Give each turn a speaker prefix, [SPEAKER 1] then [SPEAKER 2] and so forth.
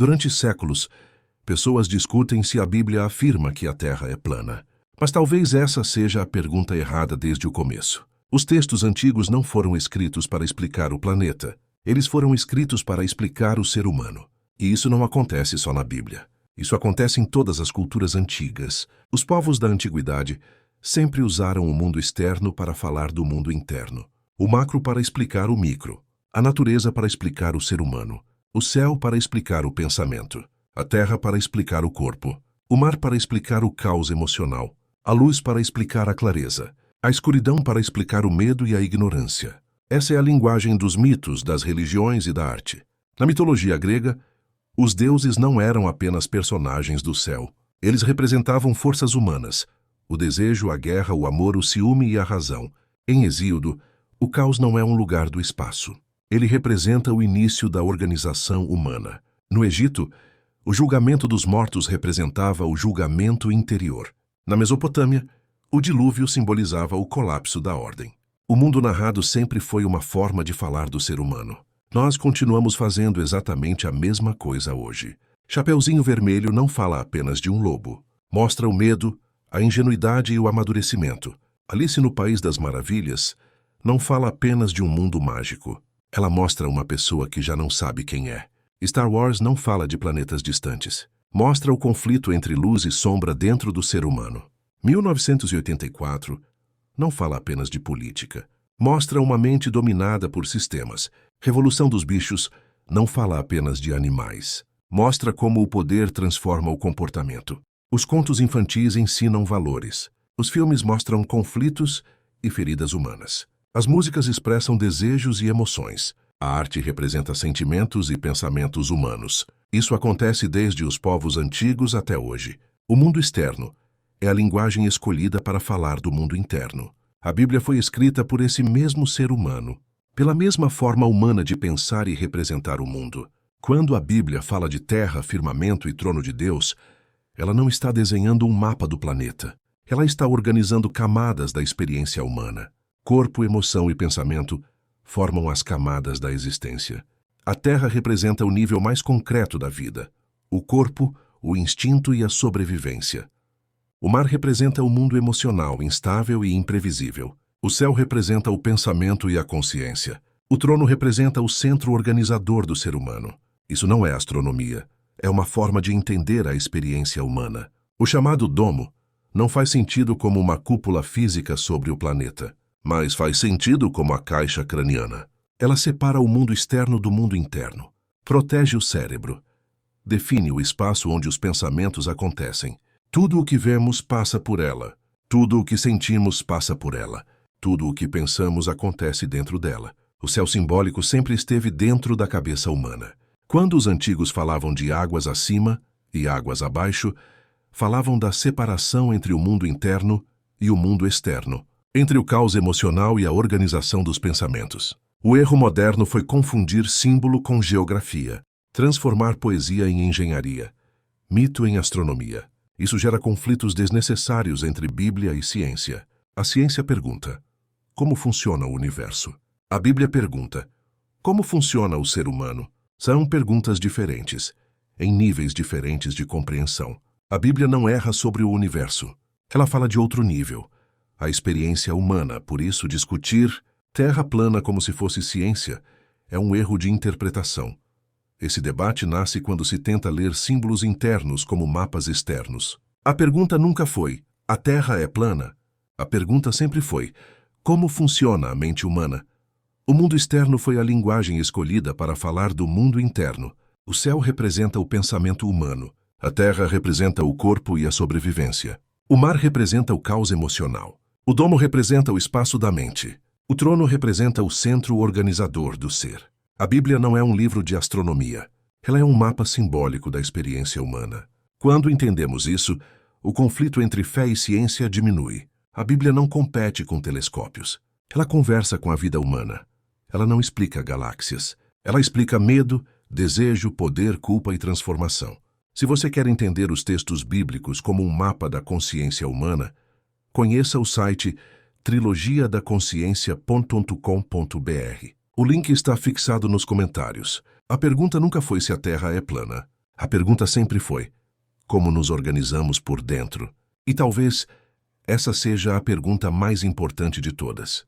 [SPEAKER 1] Durante séculos, pessoas discutem se a Bíblia afirma que a Terra é plana. Mas talvez essa seja a pergunta errada desde o começo. Os textos antigos não foram escritos para explicar o planeta. Eles foram escritos para explicar o ser humano. E isso não acontece só na Bíblia. Isso acontece em todas as culturas antigas. Os povos da antiguidade sempre usaram o mundo externo para falar do mundo interno. O macro para explicar o micro. A natureza para explicar o ser humano. O céu para explicar o pensamento. A terra para explicar o corpo. O mar para explicar o caos emocional. A luz para explicar a clareza. A escuridão para explicar o medo e a ignorância. Essa é a linguagem dos mitos, das religiões e da arte. Na mitologia grega, os deuses não eram apenas personagens do céu. Eles representavam forças humanas. O desejo, a guerra, o amor, o ciúme e a razão. Em Hesíodo, o caos não é um lugar do espaço. Ele representa o início da organização humana. No Egito, o julgamento dos mortos representava o julgamento interior. Na Mesopotâmia, o dilúvio simbolizava o colapso da ordem. O mundo narrado sempre foi uma forma de falar do ser humano. Nós continuamos fazendo exatamente a mesma coisa hoje. Chapeuzinho Vermelho não fala apenas de um lobo. Mostra o medo, a ingenuidade e o amadurecimento. Alice no País das Maravilhas não fala apenas de um mundo mágico. Ela mostra uma pessoa que já não sabe quem é. Star Wars não fala de planetas distantes. Mostra o conflito entre luz e sombra dentro do ser humano. 1984 não fala apenas de política. Mostra uma mente dominada por sistemas. Revolução dos Bichos não fala apenas de animais. Mostra como o poder transforma o comportamento. Os contos infantis ensinam valores. Os filmes mostram conflitos e feridas humanas. As músicas expressam desejos e emoções. A arte representa sentimentos e pensamentos humanos. Isso acontece desde os povos antigos até hoje. O mundo externo é a linguagem escolhida para falar do mundo interno. A Bíblia foi escrita por esse mesmo ser humano, pela mesma forma humana de pensar e representar o mundo. Quando a Bíblia fala de terra, firmamento e trono de Deus, ela não está desenhando um mapa do planeta. Ela está organizando camadas da experiência humana. Corpo, emoção e pensamento formam as camadas da existência. A terra representa o nível mais concreto da vida. O corpo, o instinto e a sobrevivência. O mar representa o mundo emocional, instável e imprevisível. O céu representa o pensamento e a consciência. O trono representa o centro organizador do ser humano. Isso não é astronomia. É uma forma de entender a experiência humana. O chamado domo não faz sentido como uma cúpula física sobre o planeta, mas faz sentido como a caixa craniana. Ela separa o mundo externo do mundo interno. Protege o cérebro. Define o espaço onde os pensamentos acontecem. Tudo o que vemos passa por ela. Tudo o que sentimos passa por ela. Tudo o que pensamos acontece dentro dela. O céu simbólico sempre esteve dentro da cabeça humana. Quando os antigos falavam de águas acima e águas abaixo, falavam da separação entre o mundo interno e o mundo externo, entre o caos emocional e a organização dos pensamentos. O erro moderno foi confundir símbolo com geografia, transformar poesia em engenharia, mito em astronomia. Isso gera conflitos desnecessários entre Bíblia e ciência. A ciência pergunta: como funciona o universo? A Bíblia pergunta: como funciona o ser humano? São perguntas diferentes, em níveis diferentes de compreensão. A Bíblia não erra sobre o universo. Ela fala de outro nível, a experiência humana. Por isso, discutir terra plana como se fosse ciência é um erro de interpretação. Esse debate nasce quando se tenta ler símbolos internos como mapas externos. A pergunta nunca foi: a Terra é plana? A pergunta sempre foi: como funciona a mente humana? O mundo externo foi a linguagem escolhida para falar do mundo interno. O céu representa o pensamento humano. A terra representa o corpo e a sobrevivência. O mar representa o caos emocional. O domo representa o espaço da mente. O trono representa o centro organizador do ser. A Bíblia não é um livro de astronomia. Ela é um mapa simbólico da experiência humana. Quando entendemos isso, o conflito entre fé e ciência diminui. A Bíblia não compete com telescópios. Ela conversa com a vida humana. Ela não explica galáxias. Ela explica medo, desejo, poder, culpa e transformação. Se você quer entender os textos bíblicos como um mapa da consciência humana, conheça o site trilogiadaconsciencia.com.br. O link está fixado nos comentários. A pergunta nunca foi se a Terra é plana. A pergunta sempre foi: como nos organizamos por dentro? E talvez essa seja a pergunta mais importante de todas.